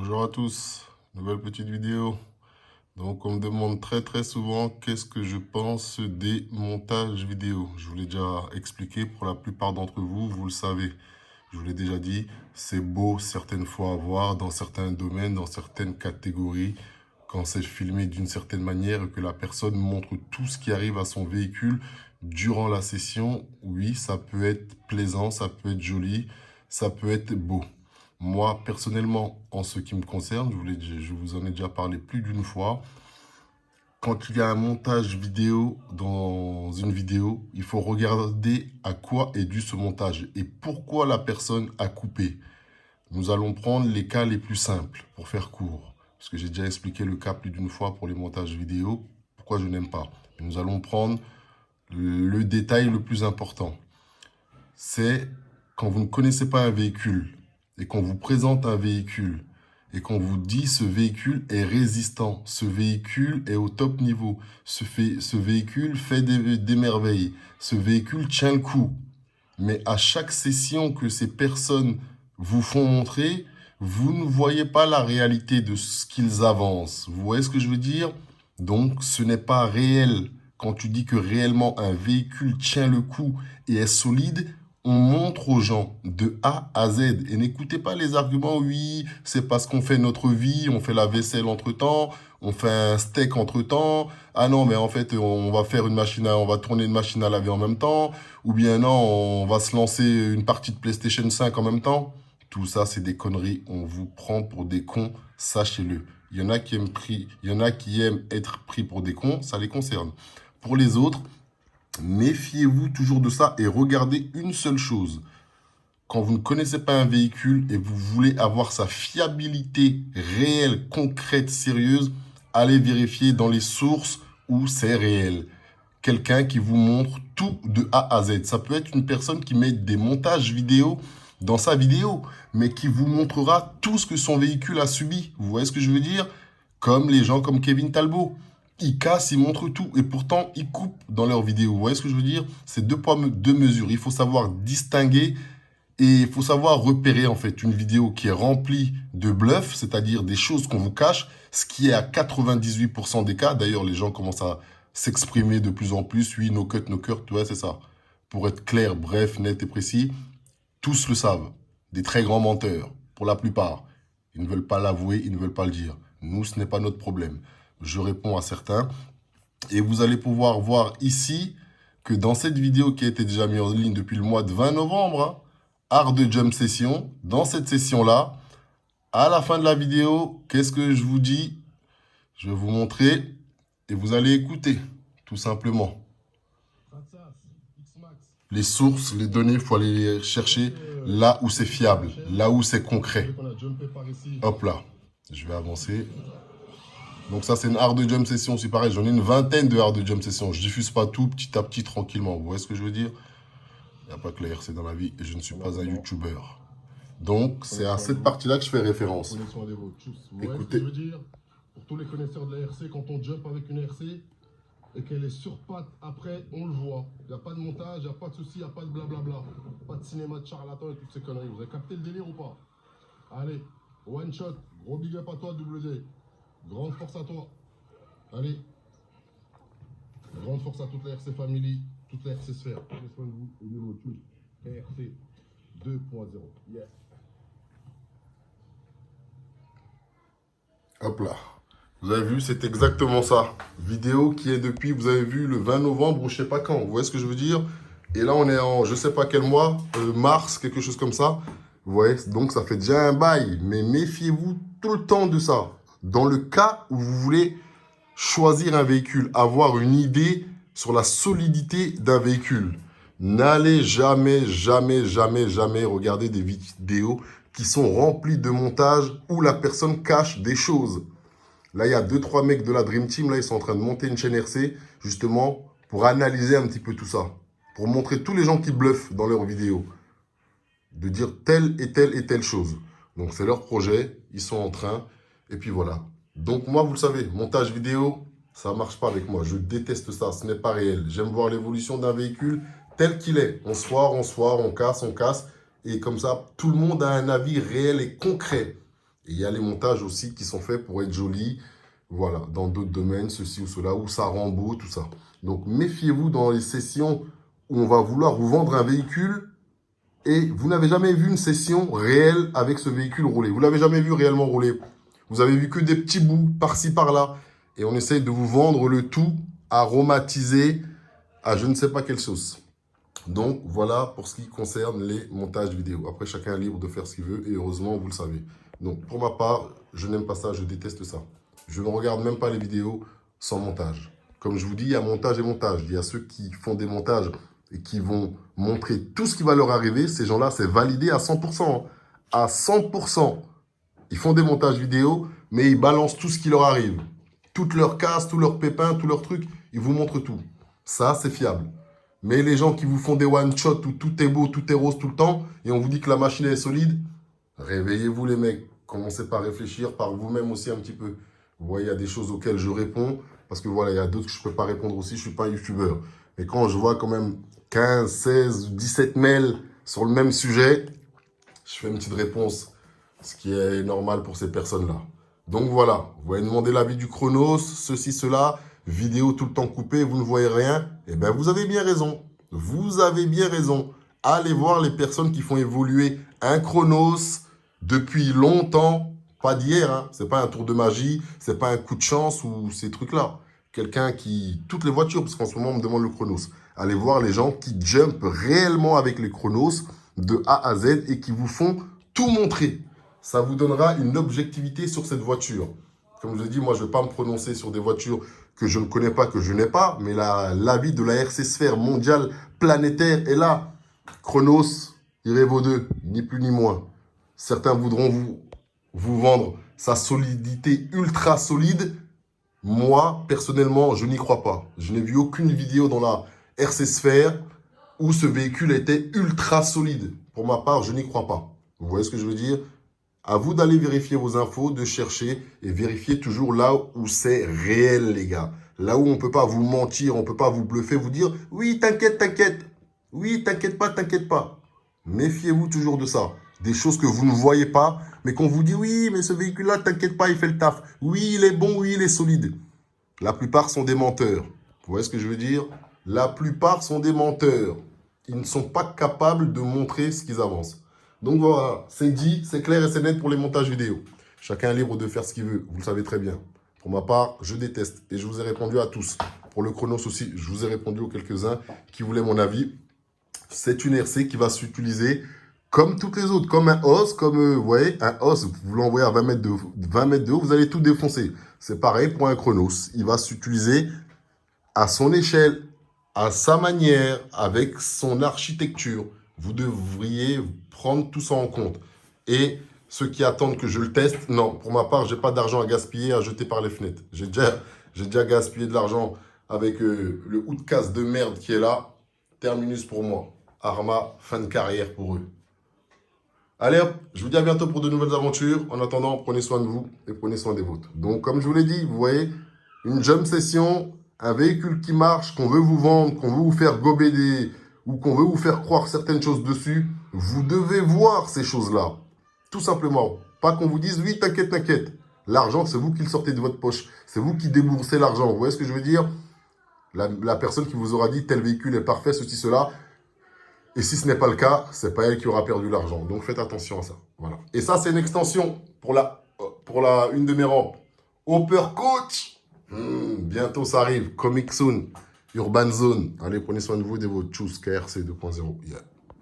Bonjour à tous, nouvelle petite vidéo. Donc on me demande très souvent qu'est-ce que je pense des montages vidéo. Je vous l'ai déjà expliqué pour la plupart d'entre vous, vous le savez. Je vous l'ai déjà dit, c'est beau certaines fois à voir dans certains domaines, dans certaines catégories, quand c'est filmé d'une certaine manière et que la personne montre tout ce qui arrive à son véhicule durant la session. Oui, ça peut être plaisant, ça peut être joli, ça peut être beau. Moi, personnellement, en ce qui me concerne, je vous en ai déjà parlé plus d'une fois, quand il y a un montage vidéo dans une vidéo, il faut regarder à quoi est dû ce montage et pourquoi la personne a coupé. Nous allons prendre les cas les plus simples pour faire court, parce que j'ai déjà expliqué le cas plus d'une fois pour les montages vidéo, pourquoi je n'aime pas. Nous allons prendre le détail le plus important. C'est quand vous ne connaissez pas un véhicule et qu'on vous présente un véhicule et qu'on vous dit ce véhicule est résistant, ce véhicule est au top niveau, ce véhicule fait des merveilles, ce véhicule tient le coup. Mais à chaque session que ces personnes vous font montrer, vous ne voyez pas la réalité de ce qu'ils avancent. Vous voyez ce que je veux dire? Donc, ce n'est pas réel. Quand tu dis que réellement un véhicule tient le coup et est solide, on montre aux gens de A à Z. Et n'écoutez pas les arguments, oui, c'est parce qu'on fait notre vie, on fait la vaisselle entre-temps, on fait un steak entre-temps. Ah non, mais en fait, on va faire on va tourner une machine à laver en même temps. Ou bien non, on va se lancer une partie de PlayStation 5 en même temps. Tout ça, c'est des conneries. On vous prend pour des cons, sachez-le. Il y en a qui aiment être pris pour des cons, ça les concerne. Pour les autres, méfiez-vous toujours de ça et regardez une seule chose. Quand vous ne connaissez pas un véhicule et vous voulez avoir sa fiabilité réelle, concrète, sérieuse, allez vérifier dans les sources où c'est réel. Quelqu'un qui vous montre tout de A à Z. Ça peut être une personne qui met des montages vidéo dans sa vidéo, mais qui vous montrera tout ce que son véhicule a subi. Vous voyez ce que je veux dire? Comme les gens comme Kevin Talbot. Ils cassent, ils montrent tout, et pourtant ils coupent dans leurs vidéos. Vous voyez ce que je veux dire? C'est deux poids, deux mesures. Il faut savoir distinguer et il faut savoir repérer en fait une vidéo qui est remplie de bluffs, c'est-à-dire des choses qu'on vous cache, ce qui est à 98% des cas. D'ailleurs, les gens commencent à s'exprimer de plus en plus. Oui, no cut, no curt, ouais, c'est ça. Pour être clair, bref, net et précis, tous le savent. Des très grands menteurs, pour la plupart. Ils ne veulent pas l'avouer, ils ne veulent pas le dire. Nous, ce n'est pas notre problème. Je réponds à certains. Et vous allez pouvoir voir ici que dans cette vidéo qui a été déjà mise en ligne depuis le mois de 20 novembre, Art de Jump Session, dans cette session-là, à la fin de la vidéo, qu'est-ce que je vous dis? Je vais vous montrer et vous allez écouter, tout simplement. Les sources, les données, il faut aller les chercher là où c'est fiable, là où c'est concret. Hop là, je vais avancer. Donc ça, c'est une Art de Jump Session, c'est pareil. J'en ai une vingtaine de Art de Jump Session. Je diffuse pas tout petit à petit, tranquillement. Vous voyez ce que je veux dire? Il n'y a pas que la RC dans la vie et je ne suis pas un YouTuber. Donc, c'est à cette partie-là que je fais référence. Écoutez. Je veux dire, pour tous les connaisseurs de la RC, quand on jump avec une RC et qu'elle est sur patte, après, on le voit. Il n'y a pas de montage, il n'y a pas de souci, il n'y a pas de blablabla. Pas de cinéma de charlatan et toutes ces conneries. Vous avez capté le délire ou pas? Allez, one shot. Gros big up à toi, WD. Grande force à toi. Allez. Grande force à toute la RC Family, toute la RC Sphère. Prenez soin de vous et de vos tous. RC 2.0. Yeah. Hop là. Vous avez vu, c'est exactement ça. Vidéo qui est depuis, vous avez vu, le 20 novembre ou je sais pas quand. Vous voyez ce que je veux dire? Et là, on est en, je sais pas quel mois, mars, quelque chose comme ça. Vous voyez? Donc, ça fait déjà un bail. Mais méfiez-vous tout le temps de ça. Dans le cas où vous voulez choisir un véhicule, avoir une idée sur la solidité d'un véhicule, n'allez jamais regarder des vidéos qui sont remplies de montages où la personne cache des choses. Là, il y a 2-3 mecs de la Dream Team, là, ils sont en train de monter une chaîne RC, justement, pour analyser un petit peu tout ça. Pour montrer tous les gens qui bluffent dans leurs vidéos. De dire telle et telle chose. Donc, c'est leur projet, ils sont en train, et puis voilà. Donc, moi, vous le savez, montage vidéo, ça ne marche pas avec moi. Je déteste ça, ce n'est pas réel. J'aime voir l'évolution d'un véhicule tel qu'il est. On se foire, on casse, et comme ça, tout le monde a un avis réel et concret. Et il y a les montages aussi qui sont faits pour être jolis, voilà, dans d'autres domaines, ceci ou cela, où ça rend beau, tout ça. Donc, méfiez-vous dans les sessions où on va vouloir vous vendre un véhicule et vous n'avez jamais vu une session réelle avec ce véhicule roulé. Vous l'avez jamais vu réellement rouler. Vous avez vu que des petits bouts par-ci, par-là. Et on essaye de vous vendre le tout aromatisé à je ne sais pas quelle sauce. Donc, voilà pour ce qui concerne les montages vidéo. Après, chacun est libre de faire ce qu'il veut et heureusement, vous le savez. Donc, pour ma part, je n'aime pas ça, je déteste ça. Je ne regarde même pas les vidéos sans montage. Comme je vous dis, il y a montage et montage. Il y a ceux qui font des montages et qui vont montrer tout ce qui va leur arriver. Ces gens-là, c'est validé à 100%. À 100%. Ils font des montages vidéo, mais ils balancent tout ce qui leur arrive. Toutes leurs casses, tous leurs pépins, tous leurs trucs, ils vous montrent tout. Ça, c'est fiable. Mais les gens qui vous font des one-shots où tout est beau, tout est rose tout le temps, et on vous dit que la machine est solide, réveillez-vous les mecs. Commencez par réfléchir par vous-même aussi un petit peu. Vous voyez, il y a des choses auxquelles je réponds, parce que voilà, il y a d'autres que je ne peux pas répondre aussi, je ne suis pas un youtubeur. Mais quand je vois quand même 15, 16, 17 mails sur le même sujet, je fais une petite réponse, ce qui est normal pour ces personnes-là. Donc voilà, vous allez demander l'avis du chronos, ceci, cela, vidéo tout le temps coupée, vous ne voyez rien. Eh bien, vous avez bien raison. Vous avez bien raison. Allez voir les personnes qui font évoluer un chronos depuis longtemps, pas d'hier, hein. C'est pas un tour de magie, c'est pas un coup de chance ou ces trucs-là. Quelqu'un qui... Toutes les voitures, parce qu'en ce moment, on me demande le chronos. Allez voir les gens qui jumpent réellement avec les chronos de A à Z et qui vous font tout montrer. Ça vous donnera une objectivité sur cette voiture. Comme je l'ai dit, moi, je ne vais pas me prononcer sur des voitures que je ne connais pas, que je n'ai pas, mais l'avis de la RC Sphère mondiale planétaire est là. Chronos, Irevo 2, ni plus ni moins. Certains voudront vous vendre sa solidité ultra solide. Moi, personnellement, je n'y crois pas. Je n'ai vu aucune vidéo dans la RC Sphère où ce véhicule était ultra solide. Pour ma part, je n'y crois pas. Vous voyez ce que je veux dire? À vous d'aller vérifier vos infos, de chercher et vérifier toujours là où c'est réel, les gars. Là où on ne peut pas vous mentir, on ne peut pas vous bluffer, vous dire « Oui, t'inquiète, t'inquiète. Oui, t'inquiète pas, t'inquiète pas. » Méfiez-vous toujours de ça. Des choses que vous ne voyez pas, mais qu'on vous dit « Oui, mais ce véhicule-là, t'inquiète pas, il fait le taf. Oui, il est bon, oui, il est solide. » La plupart sont des menteurs. Vous voyez ce que je veux dire? La plupart sont des menteurs. Ils ne sont pas capables de montrer ce qu'ils avancent. Donc voilà, c'est dit, c'est clair et c'est net pour les montages vidéo. Chacun est libre de faire ce qu'il veut, vous le savez très bien. Pour ma part, je déteste et je vous ai répondu à tous. Pour le chronos aussi, je vous ai répondu aux quelques-uns qui voulaient mon avis. C'est une RC qui va s'utiliser comme toutes les autres, comme un os, comme, vous voyez, un os, vous l'envoyez à 20 mètres de haut, vous allez tout défoncer. C'est pareil pour un chronos. Il va s'utiliser à son échelle, à sa manière, avec son architecture. Vous devriez prendre tout ça en compte. Et ceux qui attendent que je le teste, non, pour ma part, je n'ai pas d'argent à gaspiller, à jeter par les fenêtres. J'ai déjà gaspillé de l'argent avec le Outcast de merde qui est là. Terminus pour moi. Arma, fin de carrière pour eux. Allez hop, je vous dis à bientôt pour de nouvelles aventures. En attendant, prenez soin de vous et prenez soin des vôtres. Donc, comme je vous l'ai dit, vous voyez, une jump session, un véhicule qui marche, qu'on veut vous vendre, qu'on veut vous faire gober ou qu'on veut vous faire croire certaines choses dessus, vous devez voir ces choses-là. Tout simplement. Pas qu'on vous dise, oui, t'inquiète, t'inquiète. L'argent, c'est vous qui le sortez de votre poche. C'est vous qui déboursez l'argent. Vous voyez ce que je veux dire? La personne qui vous aura dit, tel véhicule est parfait, ceci, cela. Et si ce n'est pas le cas, c'est pas elle qui aura perdu l'argent. Donc faites attention à ça. Voilà. Et ça, c'est une extension pour une de mes rampes. Hopper Coach. Bientôt, ça arrive. Comic Soon. Urban Zone. Allez, prenez soin de vous et de vos tchuss KRC 2.0. Yeah.